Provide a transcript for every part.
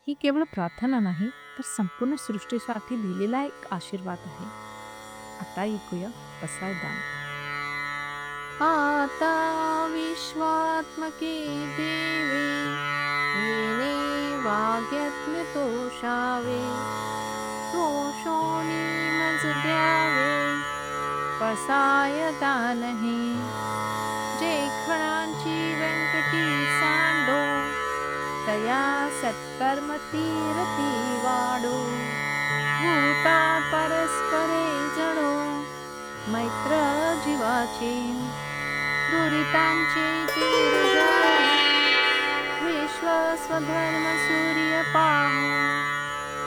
ही केवळ प्रार्थना नाही, तर संपूर्ण सृष्टीसाठी दिलेला एक आशीर्वाद आहे. आता ऐकूया कसा दान. आता विश्वात्मके देवे येणे वाग्यज्ञ तोषावे, तोषोनी मज द्यावे पसाय दान हे. जे खणांची व्यंकटी सांडो, तया सत्कर्म तीरती वाढो. भूता परस्परे जडो, मैत्र जीवाचे दुरितांचे तीर जाओ. विश्व स्वधर्म सूर्य पाहो,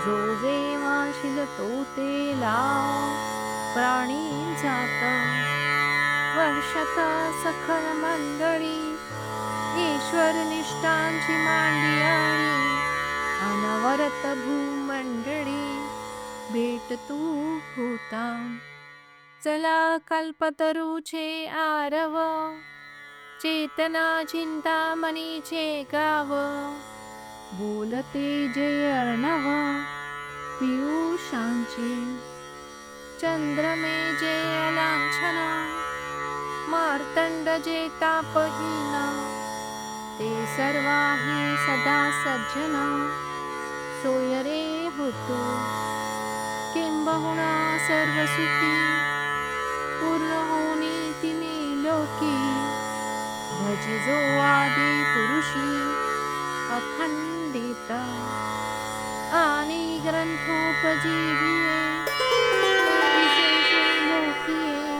जो जे वाशील तो ते लाव. प्राणी जात वर्षत सखल मंडळी, ईश्वर निष्ठांची मांडी आळी. अनवरत भूमंडळी भेट तू होता. चला कल्पतरूचे आरव, चेतना चिंतामणीचे गाव. बोलते जय अर्णव पियुषांचे, चंद्रमे जे अलांछन. मार्तंड जे तापहीन, ते सर्वाही सदा सज्जन. सोय रे होतो किंबहुना सर्व सुखी, पूर्ण होनी तिने लोकी. भजिजो आदि पुरुषी अखंडित, आणि ग्रंथोपजीविये विशेषे लोकीये.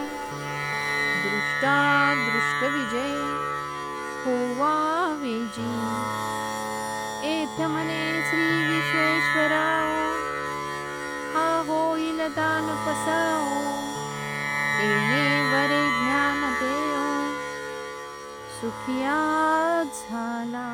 दृष्टा दृष्ट विजय होवा वेजी, एथ म्हणे श्री विश्वेश्वराओ. हा होईल दान पसराओ, येणे वरे ज्ञान देओ. सुखिया झाला.